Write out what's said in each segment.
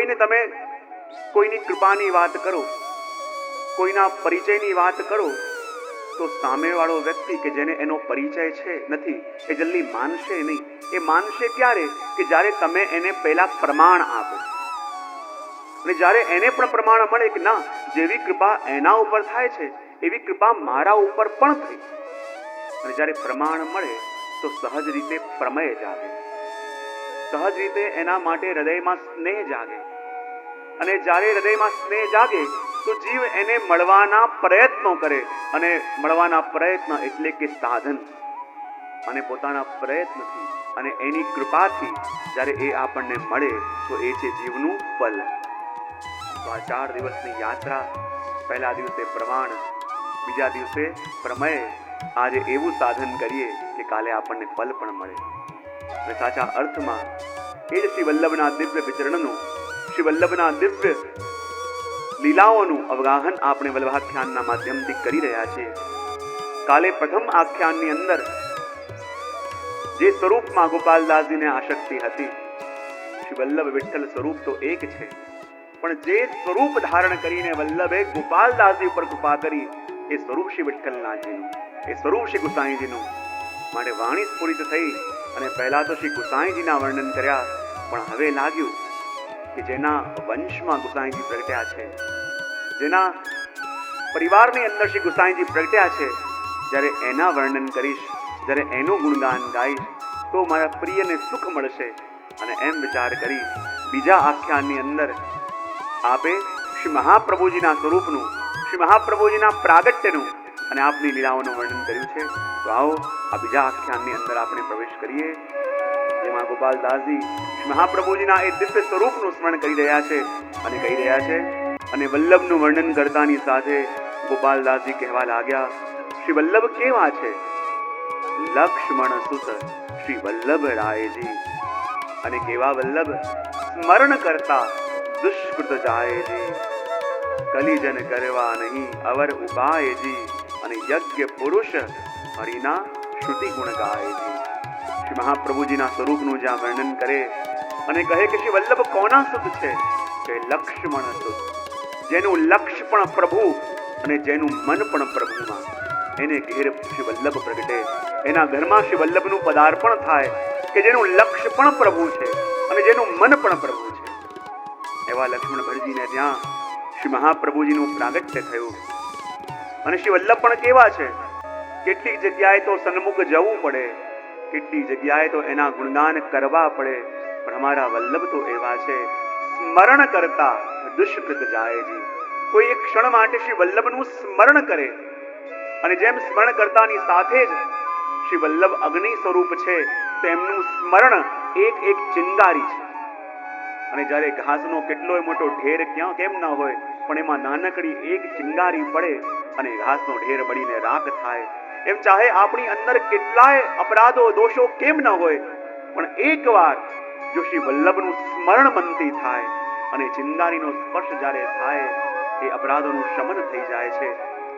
કોઈને તમે કોઈની કૃપાની વાત કરો, કોઈના પરિચયની વાત કરો, તો સામેવાળો વ્યક્તિ કે જેને એનો પરિચય છે નથી એ જલ્દી માનશે નહીં. એ માનશે ક્યારે? કે જ્યારે તમે એને પહેલા પ્રમાણ આપો. અને જ્યારે એને પણ પ્રમાણ મળે કે ના, જેવી કૃપા એના ઉપર થાય છે એવી કૃપા મારા ઉપર પણ થઈ. અને જ્યારે પ્રમાણ મળે તો સહજ રીતે પ્રમેય જાગે, સહજ રીતે એના માટે હૃદયમાં સ્નેહ જાગે. અને જ્યારે હૃદયમાં સ્નેહ જાગે તો જીવ એને મળવાના પ્રયત્નો કરે. અને મળવાના પ્રયત્ન એટલે કે સાધન. અને પોતાના પ્રયત્નથી અને એની કૃપાથી જ્યારે એ આપણને મળે તો એ છે જીવનું ફલ. તો આ 4 દિવસની યાત્રા, પહેલા દિવસે પ્રમાણ, બીજા દિવસે પ્રમેય, આજે એવું સાધન કરીએ કે કાલે આપણને ફલ પણ મળે. અને સાચા અર્થમાં એ જ શ્રી વલ્લભના દિવ્ય વિચરણનું, શ્રી વલ્લભના દિવ્ય લીલાઓનું અવગાહન આપણે વલ્લભાખ્યાનના માધ્યમથી કરી રહ્યા છીએ. કાલે પ્રથમ આખ્યાનની અંદર જે સ્વરૂપમાં ગોપાલદાસજીને આશક્તિ હતી, શ્રી વલ્લભ વિઠ્ઠલ સ્વરૂપ તો એક છે, પણ જે સ્વરૂપ ધારણ કરીને વલ્લભે ગોપાલદાસજી ઉપર કૃપા કરી એ સ્વરૂપ શ્રી વિઠ્ઠલનાથજીનું, એ સ્વરૂપ શ્રી ગુસાઈજીનું. માટે વાણી સ્ફુરિત થઈ અને પહેલા તો શ્રી ગુસાઈજીના વર્ણન કર્યા, પણ હવે લાગ્યું કે જેના વંશમાં ગુસાઈજી પ્રગટ્યા છે, જેના પરિવારની અંદર શ્રી ગુસાઈજી પ્રગટ્યા છે, જ્યારે એના વર્ણન કરીશ, જ્યારે એનું ગુણગાન ગાઈશ તો મારા પ્રિયને સુખ મળશે. અને એમ વિચાર કરી બીજા આખ્યાનની અંદર આપે શ્રી મહાપ્રભુજીના સ્વરૂપનું, શ્રી મહાપ્રભુજીના પ્રાગટ્યનું અને આપની લીલાઓનું વર્ણન કર્યું છે. તો આવો આ બીજા આખ્યાનની અંદર આપણે પ્રવેશ કરીએ, જેમાં ગોપાલદાસજી શ્રી મહાપ્રભુજીના એ દિવ્ય સ્વરૂપનું સ્મરણ કરી રહ્યા છે અને કહી રહ્યા છે. અને વલ્લભનું વર્ણન કરતાની સાથે ગોપાલદાસજી કહેવા લાગ્યા, શ્રી વલ્લભ કેવા છે? લક્ષ્મણ સુત શ્રી વલ્લભ રાયજી. અને કેવા વલ્લભ? સ્મરણ કરતા દુષ્કૃત જાયજી. કલિજન કરવા નહીં અવર ઉપાયજી. અને યજ્ઞ પુરુષ હરિના શ્રુતિ ગુણ ગાયજી. શ્રી મહાપ્રભુજીના સ્વરૂપનું જ્યાં વર્ણન કરે અને કહે કે શ્રી વલ્લભ કોના સુત છે? કે લક્ષ્મણ સુત, જેનું લક્ષ્ય પણ પ્રભુ અને જેનું મન પણ પ્રભુમાં. એને ઘેર શ્રી વલ્લભ પ્રગટે, એના ઘરમાં શ્રી વલ્લભનું પદાર્પણ થાય કે જેનું લક્ષ્ય પણ પ્રભુ છે અને જેનું મન પણ પ્રભુ છે. એવા લક્ષ્મણ ભરજીને ત્યાં શ્રી મહાપ્રભુજીનું પ્રાગટ્ય થયું. અને શ્રી વલ્લભ પણ કેવા છે? કેટલીક જગ્યાએ તો સન્મુખ જવું પડે, કેટલીક જગ્યાએ તો એના ગુણગાન કરવા પડે, પણ અમારા વલ્લભ તો એવા છે, સ્મરણ કરતા દુષ્કૃત જાયજી. કોઈ એક ક્ષણ માટે શ્રી વલ્લભનું સ્મરણ કરે અને જેમ સ્મરણ કરતાની સાથે જ શ્રી વલ્લભ અગ્નિ સ્વરૂપ છે તેમનું સ્મરણ એક એક ચિંગારી છે. અને જ્યારે ઘાસનો કેટલોય મોટો ઢેર ક્યાં કેમ ન હોય, પણ એમાં નાનકડી એક ચિંગારી પડે અને ઘાસનો ઢેર બળીને રાખ થાય. એમ ચાહે આપણી અંદર કેટલાય અપરાધો દોષો કેમ ન હોય, પણ એકવાર જો શ્રી વલ્લભનું સ્મરણ મનથી થાય અને ચિંગારીનો સ્પર્શ જ્યારે થાય એ અપરાધોનું શમન થઈ જાય છે.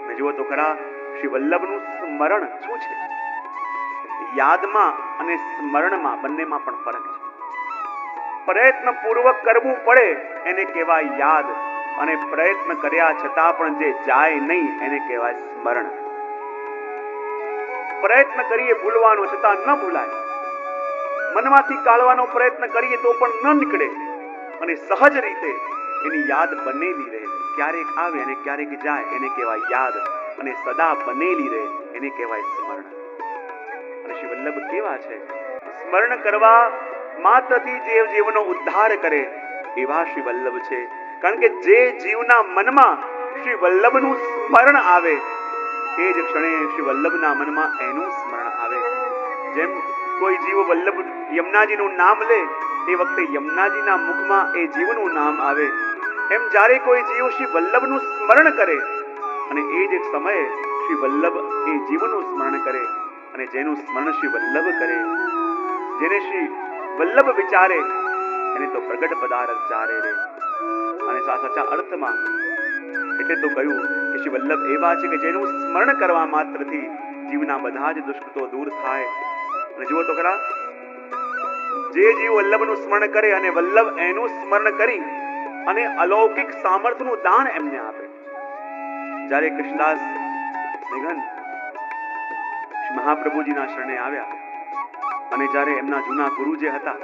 અને જુઓ તો ખરા, શ્રી વલ્લભનું સ્મરણ શું છે? યાદમાં અને સ્મરણમાં બંનેમાં પણ ફરક છે. પ્રયત્ન પૂર્વક કરવું પડે એને કહેવાય યાદ, અને પ્રયત્ન કર્યા છતાં પણ જે જાય નહીં એને કહેવાય સ્મરણ. પ્રયત્ન કરીએ ભૂલવાનો છતાં ન ભૂલાય, મનમાંથી કાઢવાનો પ્રયત્ન કરીએ તો પણ ન નીકળે અને સહજ રીતે એની યાદ બનેલી રહે. ક્યારેક આવે અને ક્યારેક જાય એને કહેવાય યાદ, અને સદા બનેલી રહે એને કહેવાય સ્મરણ. અને શ્રી વલ્લભ કેવા છે? સ્મરણ કરવા માત્રથી જે જીવનો ઉદ્ધાર કરે એવા શ્રી વલ્લભ છે. કારણ કે જે જીવના મનમાં શ્રી વલ્લભનું સ્મરણ આવે એ જ ક્ષણે શ્રી વલ્લભના મનમાં એનું સ્મરણ આવે. જેમ કોઈ જીવ વલ્લભ યમુનાજીનું નામ લે એ વખતે યમુનાજીના મુખમાં એ જીવનું નામ આવે, એમ જ્યારે કોઈ જીવ શ્રી વલ્લભનું સ્મરણ કરે અને એ જ સમયે શ્રી વલ્લભ એ જીવનું સ્મરણ કરે. અને જેનું સ્મરણ શ્રી વલ્લભ કરે, જેને શ્રી વલ્લભ વિચારે એને તો પ્રગટ પદાર્થ ચારે રે. અને સાચા અર્થમાં એટલે તો કહ્યું કે શ્રી વલ્લભ એવા છે કે જેનું સ્મરણ કરવા માત્રથી જીવના બધા જ દુષ્કૃતો દૂર થાય. અને જુઓ તો ખરા, જે જીવ વલ્લભનું સ્મરણ કરે અને વલ્લભ એનું સ્મરણ કરી અને અલૌકિક સામર્થ્યનું દાન એમને આપે. જ્યારે કૃષ્ણદાસ નિઘન મહાપ્રભુજીના શરણે આવ્યા અને જ્યારે એમના જૂના ગુરુ જે હતા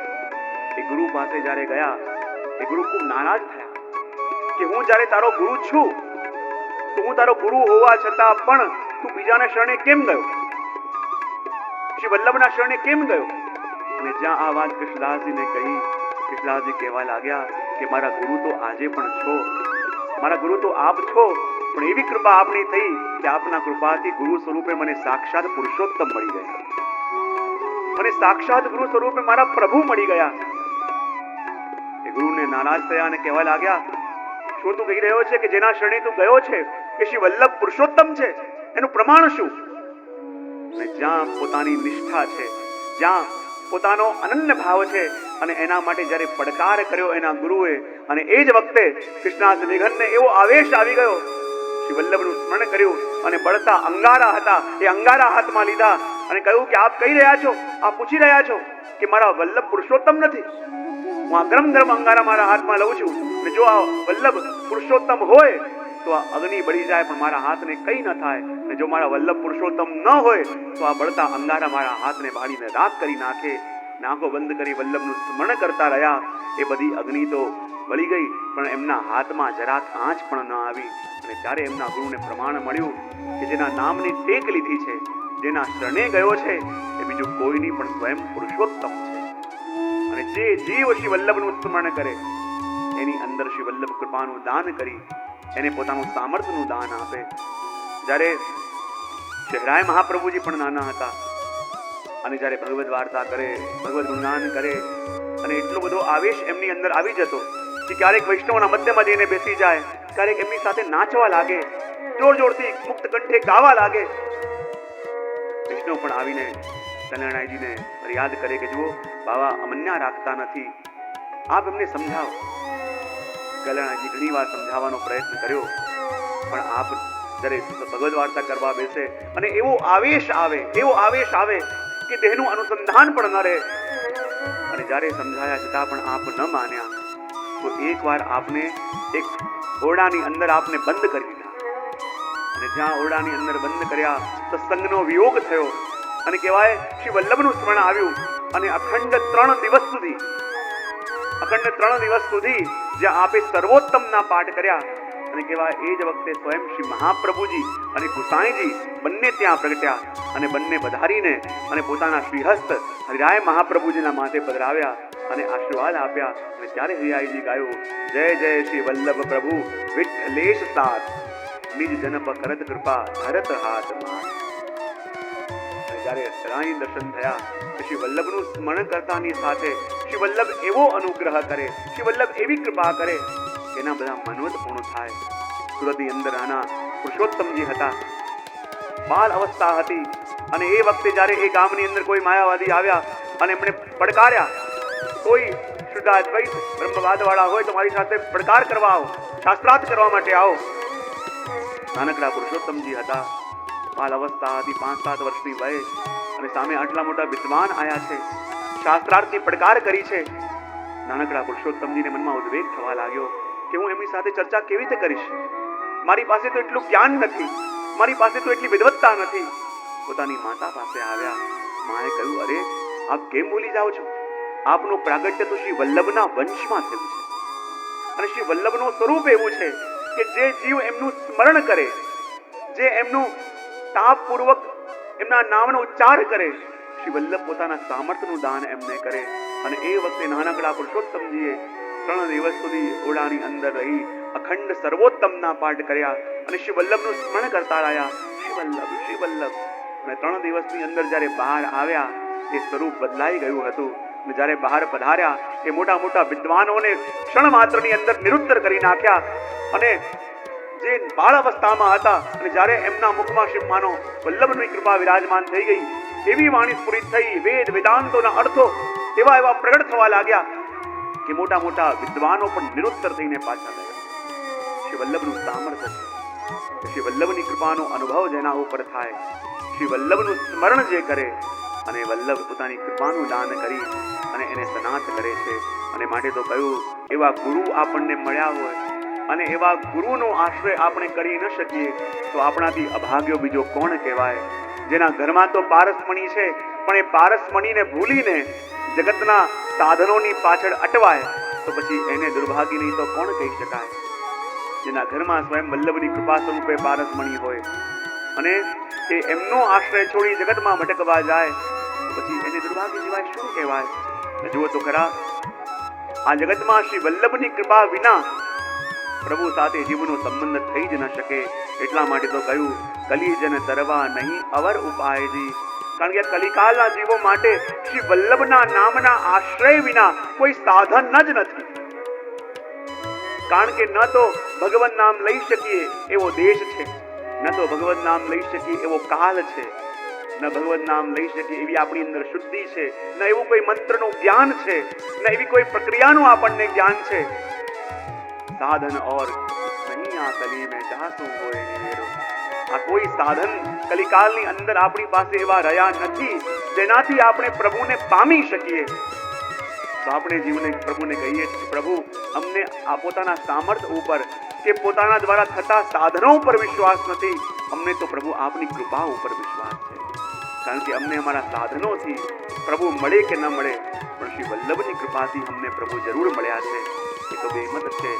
એ ગુરુ પાસે જ્યારે ગયા, એ ગુરુ ખૂબ નારાજ થયા કે હું જ્યારે તારો ગુરુ છું તો હું તારો ગુરુ હોવા છતાં પણ તું બીજાના શરણે કેમ ગયો, શ્રી વલ્લભના શરણે કેમ ગયો? અને જ્યાં આ વાત કૃષ્ણદાસજીને કહી, કૃષ્ણદાસજી કહેવા લાગ્યા કે મારા ગુરુ તો આજે પણ છો, મારા ગુરુ તો આપ છો, પણ એવી કૃપા આપની થઈ કે આપના કૃપાથી ગુરુ સ્વરૂપે મને સાક્ષાત પુરુષોત્તમ મળી ગયા, મને સાક્ષાત ગુરુ સ્વરૂપે મારા પ્રભુ મળી ગયા. એ ગુરુને નારાજ થયા અને કહેવા લાગ્યા, શું તું કહી રહ્યો છે કે જેના શરણે તું ગયો છે કે શ્રી વલ્લભ પુરુષોત્તમ છે, એનું પ્રમાણ શું? અને જ્યાં પોતાની નિષ્ઠા છે, જ્યાં પોતાનો અનન્ય ભાવ છે, અને એના માટે જ્યારે પડકાર કર્યો એના ગુરુએ, અને એ જ વખતે કૃષ્ણદાસ નિઘનને એવો આવેશ આવી ગયો, શ્રી વલ્લભનું સ્મરણ કર્યું અને બળતા અંગારા હતા એ અંગારા હાથમાં લીધા અને કહ્યું કે આપ કહી રહ્યા છો, આપ પૂછી રહ્યા છો કે મારા વલ્લભ પુરુષોત્તમ નથી? હું આ ગરમ ગરમ અંગારા મારા હાથમાં લઉં છું, અને જો આ વલ્લભ પુરુષોત્તમ હોય તો આ અગ્નિ બળી જાય પણ મારા હાથને કંઈ ન થાય, અને જો મારા વલ્લભ પુરુષોત્તમ ન હોય તો આ બળતા અંગારા મારા હાથને બાળીને રાખ કરી નાખે. આંખો બંધ કરી વલ્લભનું સ્મરણ કરતા રહ્યા. એ બધી અગ્નિ તો બળી ગઈ પણ એમના હાથમાં જરાક આંચ પણ ન આવી. અને ત્યારે એમના ગુરુને પ્રમાણ મળ્યું કે જેના નામની ટેક લીધી છે, જેના શરણે ગયો છે એ બીજું કોઈ નહીં પણ સ્વયં પુરુષોત્તમ છે. અને જે જીવ શ્રી વલ્લભનું સ્મરણ કરે એની અંદર શ્રી વલ્લભ કૃપાનું દાન કરી એને પોતાનું સામર્થ્યનું દાન આપે. જ્યારે શહેરાય મહાપ્રભુજી પણ નાના હતા અને જ્યારે ભગવદ વાર્તા કરે, ભગવદ ગુણગાન કરે, અને એટલો બધો આવેશ એમની અંદર આવી જતો કે ક્યારેક વૈષ્ણવના મધ્યમાં જઈને બેસી જાય, ક્યારેક એમની સાથે નાચવા લાગે, જોર જોરથી મુક્ત કંઠે ગાવા લાગે. વૈષ્ણવ પણ આવીને કલ્યાણાજીને ફરિયાદ કરે કે જુઓ બાવા અમન્યા રાખતા નથી, આપ એમને સમજાવો. કલ્યાણાજી ઘણી વાર સમજાવવાનો પ્રયત્ન કર્યો પણ આપ જ્યારે ભગવદ વાર્તા કરવા બેસે અને એવો આવેશ આવે કે દેહનું અનુસંધાન પણ ન રહે, અને જ્યારે સમજાયા છતાં પણ આપ ન માન્યા તો એકવાર આપને એક ઓરડાની અંદર આપને બંધ કરી દીધા. અને જ્યાં ઓરડાની અંદર બંધ કર્યા તો સંગનો વિયોગ થયો અને કહેવાય શ્રી વલ્લભનું સ્મરણ આવ્યું. અને અખંડ 3 દિવસ સુધી જ્યાં આપે સર્વોત્તમના પાઠ કર્યા, અને કહેવાય એ જ વખતે સ્વયં શ્રી મહાપ્રભુજી અને ગુસાઈજી બંને ત્યાં પ્રગટ્યા અને બંને પધારીને અને પોતાના શ્રીહસ્ત હરિરાય મહાપ્રભુજીના માથે પધરાવ્યા અને આશીર્વાદ આપ્યા. અને ત્યારે હરિરાયજી ગાયું, જય જય શ્રી વલ્લભ પ્રભુ વિઠ્ઠલેશ સાથ, નિજ જનપ કરત કૃપા ધરત હાથ માર. જ્યારે હરિરાય દર્શન થયા શ્રી વલ્લભનું સ્મરણ કરતાની સાથે શ્રી વલ્લભ એવો અનુગ્રહ કરે, શ્રી વલ્લભ એવી કૃપા કરે એના બધા મનોરથ પૂર્ણ થાય. સુરતની અંદર આના પુરુષોત્તમજી હતા, બાલ અવસ્થા હતી, અને એ વખતે જ્યારે એ ગામની અંદર કોઈ માયાવાદી આવ્યા અને એમણે પડકાર્યા, કોઈ શુદ્ધાદ્વૈત બ્રહ્મવાદ વાળા હોય તો મારી સાથે પડકાર કરવા આવો, શાસ્ત્રાર્થ કરવા માટે આવો. નાનકડા પુરુષોત્તમજી હતા, બાલ અવસ્થા હતી, 5-7 વર્ષની વય, અને સામે આટલા મોટા વિદ્વાન આયા છે, શાસ્ત્રાર્થની પડકાર કરી છે. નાનકડા પુરુષોત્તમજીને મનમાં ઉદ્વેગ થવા લાગ્યો કે હું એમની સાથે ચર્ચા કેવી રીતે કરીશ, મારી પાસે તો એટલું જ્ઞાન નથી, મારી પાસે તો એટલી વિદ્વત્તા નથી. પોતાની માતા પાસે આવ્યા. માએ કહ્યું, અરે આપ કેમ ભૂલી જાઓ છો, આપનું પ્રાગટ્ય તો શ્રી વલ્લભના વંશમાં થયું છે, અને શ્રી વલ્લભનું સ્વરૂપ એવું છે કે જે જીવ એમનું સ્મરણ કરે, જે એમનું તાપપૂર્વક એમના નામનો ઉચ્ચાર કરે, શ્રી વલ્લભ પોતાના સામર્થ્યનું દાન એમને કરે. અને એ વખતે નાનકડા પુરુષોત્તમજીએ 3 દિવસ સુધી ઓરડાની અંદર રહી અખંડ સર્વોત્તમના પાઠ કર્યા અને શ્રી વલ્લભનું સ્મરણ કરતા રહ્યા, શ્રી વલ્લભ. અને 3 દિવસની અંદર જ્યારે બહાર આવ્યા એ સ્વરૂપ બદલાઈ ગયું હતું. અને જ્યારે બહાર પધાર્યા એ મોટા મોટા વિદ્વાનોને ક્ષણ માત્રની અંદર નિરુત્તર કરી નાખ્યા. અને જે બાળ અવસ્થામાં હતા અને જ્યારે એમના મુખમાં શ્રીમાનો વલ્લભની કૃપા વિરાજમાન થઈ ગઈ, એવી વાણી સ્ફુરિત થઈ, વેદ વેદાંતોના અર્થો એવા પ્રગટ થવા લાગ્યા કે મોટા મોટા વિદ્વાનો પણ નિરુત્તર થઈને પાછા ગયા. શ્રી વલ્લભનું સામર્થ્ય છે, શ્રી વલ્લભની કૃપાનો અનુભવ જેના ઉપર થાય, શ્રી વલ્લભનું સ્મરણ જે કરે અને વલ્લભ પોતાની કૃપાનું દાન કરી અને એને સનાથ કરે છે. અને માટે તો કહ્યું, એવા ગુરુ આપણને મળ્યા હોય અને એવા ગુરુનો આશ્રય આપણે કરી ન શકીએ તો આપણાથી અભાગ્યો બીજો કોણ કહેવાય? જેના ઘરમાં તો પારસમણી છે, પણ એ પારસમણીને ભૂલીને જગતના સાધનોની પાછળ અટવાય તો પછી એને દુર્ભાગીની તો કોણ કહી શકાય? જેના ઘરમાં સ્વયં વલ્લભની કૃપા સ્વરૂપે પારસમણી હોય અને એ એમનો આશ્રય છોડી જગતમાં ભટકવા જાય તો પછી એને દુર્ભાગ્ય સિવાય શું કહેવાય? જુઓ તો ખરા, આ જગતમાં શ્રી વલ્લભની કૃપા વિના પ્રભુ સાથે જીવનો સંબંધ થઈ જ ન શકે. એટલા માટે તો કહ્યું, કલિજન તરવા નહીં અવર ઉપાયજી. કારણ કે કલિકાલના જીવો માટે શ્રી વલ્લભના નામના આશ્રય વિના કોઈ સાધન જ નથી. કારણ કે ન તો ભગવન નામ લઈ શકીએ એવો દેશ છે, ન તો ભગવન નામ લઈ શકીએ એવો કાલ છે, ન ભગવન નામ લઈ શકીએ એવી આપણી અંદર શુદ્ધિ છે, ન એવું કોઈ મંત્રનું જ્ઞાન છે, ન એવી કોઈ પ્રક્રિયાનું આપણને જ્ઞાન છે. સાધન ઓર નહીં આ કલી મેં જાસું હોય નિવેરો. આ કોઈ સાધન કલિકાલની અંદર આપણી પાસે એવા રહ્યા નથી જેનાથી આપણે પ્રભુને પામી શકીએ. તો આપણે જીવને પ્રભુને કહીએ છીએ, પ્રભુ અમને આ પોતાના સામર્થ્ય ઉપર કે પોતાના દ્વારા થતા સાધનો ઉપર વિશ્વાસ નથી, અમને તો પ્રભુ આપની કૃપા ઉપર વિશ્વાસ છે. કારણ કે અમને અમારા સાધનોથી પ્રભુ મળે કે ન મળે, પણ શ્રી વલ્લભની કૃપાથી અમને પ્રભુ જરૂર મળ્યા છે. એ તો બેમત છે.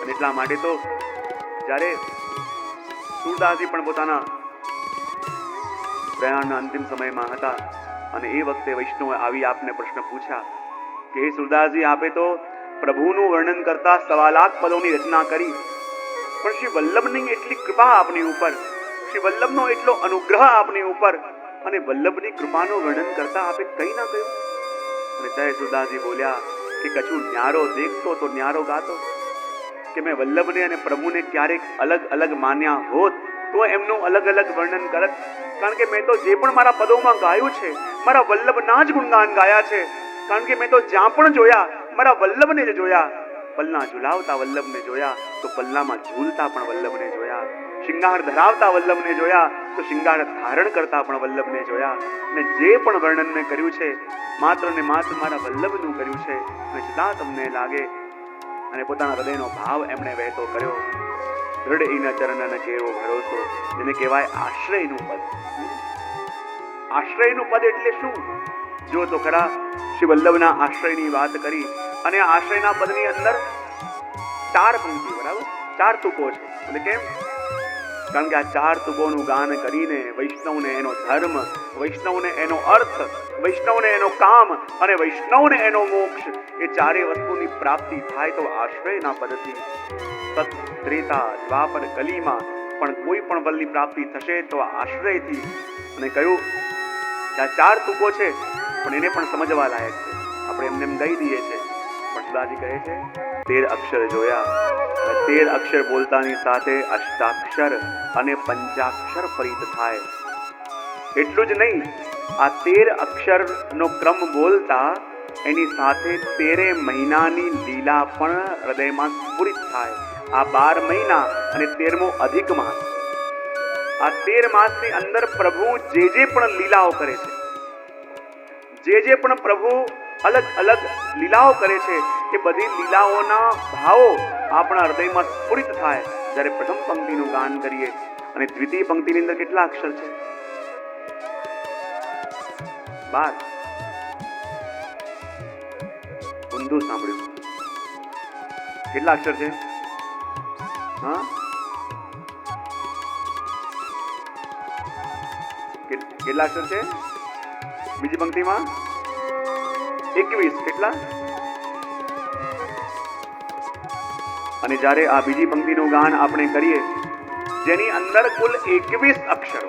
અને એટલા માટે તો જ્યારે સુરદાસજી પણ પોતાના પ્રયાણના અંતિમ સમયમાં હતા અને એ વખતે વૈષ્ણવે આવી આપને પ્રશ્ન પૂછ્યા કે હે સુરદાસજી, આપે તો પ્રભુનું વર્ણન કરતા 1.25 લાખ પદોની રચના કરી, પણ શ્રી વલ્લભની એટલી કૃપા આપની ઉપર, શ્રી વલ્લભનો એટલો અનુગ્રહ આપની ઉપર, અને વલ્લભની કૃપાનું વર્ણન કરતા આપે કઈ ના કહ્યું? અને ત્યારે સુરદાસજી બોલ્યા કે કછું ન્યારો દેખતો તો ન્યારો ગાતો. કે મેં વલ્લભને અને પ્રભુને ક્યારેક અલગ અલગ માન્યા હોત તો એમનું અલગ અલગ વર્ણન કરત. કારણ કે મેં તો જે પણ મારા પદોમાં ગાયું છે મારા વલ્લભના જ ગુણગાન ગાયા છે. કારણ કે મેં તો જ્યાં પણ જોયા મારા વલ્લભને જ જોયા. પલ્લા ઝુલાવતા વલ્લભને જોયા તો પલ્લામાં ઝૂલતા પણ વલ્લભને જોયા. શિંગાર ધરાવતા વલ્લભને જોયા તો શિંગાર ધારણ કરતા પણ વલ્લભને જોયા. અને જે પણ વર્ણન મેં કર્યું છે માત્ર ને માત્ર મારા વલ્લભનું કર્યું છે. અને છતાં તમને લાગે, અને પોતાના હૃદયનો ભાવ એમણે વહેતો કર્યો. દૃઢ ઈના ચરણન કેવો ભરોસો, જેને કહેવાય આશ્રયનું પદ. આશ્રયનું પદ એટલે શું? જો તો ખરા, શ્રી વલ્લભના આશ્રયની વાત કરી અને આશ્રયના પદની અંદર 4 પંક્તિ, બરાબર, 4 તુકો છે. એટલે કેમ? કારણ કે આ 4 તુકોનું ગાન કરીને વૈષ્ણવને એનો ધર્મ, વૈષ્ણવને એનો અર્થ, વૈષ્ણવને એનો કામ અને વૈષ્ણવને એનો મોક્ષ, એ 4 વસ્તુની પ્રાપ્તિ થાય તો આશ્રયના પદથી. સત ત્રેતા દ્વાપર કલીમાં પણ કોઈ પણ બલની પ્રાપ્તિ થશે તો આશ્રયથી. અને કહ્યું કે આ 4 તુકો છે પણ એને પણ સમજવા લાયક છે. આપણે એમને એમ કહી દઈએ છે, પણ સુદાજી કહે છે 13 અક્ષર જોયા. 13 અક્ષર બોલતાની સાથે અષ્ટાક્ષર અને પંચાક્ષર પરિત થાય. એટલું જ નહીં, આ 13 અક્ષરનો ક્રમ બોલતા એની સાથે 13 મહિનાની લીલા પણ હૃદયમાં સ્ફુરિત થાય. આ 12 મહિના અને 13મો અધિક માસ, આ 13 માસની અંદર પ્રભુ જે પણ લીલાઓ કરે છે, જે પણ પ્રભુ અલગ અલગ લીલાઓ કરે છે, એ બધી લીલાઓના ભાવો આપણા હૃદયમાં સ્ફુરિત થાય જ્યારે પ્રથમ પંક્તિનું ગાન કરીએ. અને દ્વિતીય પંક્તિની અંદર કેટલા અક્ષર છે? 12. ઊંધું સાંભળ્યું. કેટલા અક્ષર છે? હા, કેટલા અક્ષર છે બીજી પંક્તિમાં? 21. કેટલા? અને જ્યારે આ બીજી પંક્તિનું ગાન આપણે કરીએ જેની અંદર કુલ 21 અક્ષરો,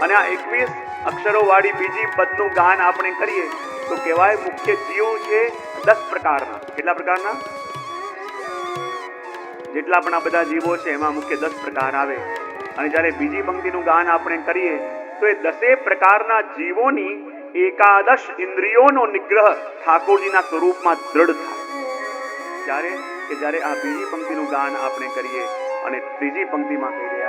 અને આ 21 અક્ષરો વાળી બીજી પદનું ગાન આપણે કરીએ તો કહેવાય મુખ્ય જીવ છે 10 પ્રકારના. કેટલા પ્રકારના? જેટલા પણ આ બધા જીવો છે એમાં મુખ્ય 10 પ્રકાર આવે. અને જ્યારે બીજી પંક્તિનું ગાન આપણે કરીએ તો એ 10 પ્રકારના જીવોની 11 ઇન્દ્રિયોનો નિગ્રહ ઠાકોરજીના સ્વરૂપમાં દ્રઢ થાય. ત્યારે આ બીજી પંક્તિનું ગાન આપણે કરીએ અને ત્રીજી પંક્તિમાં કહીએ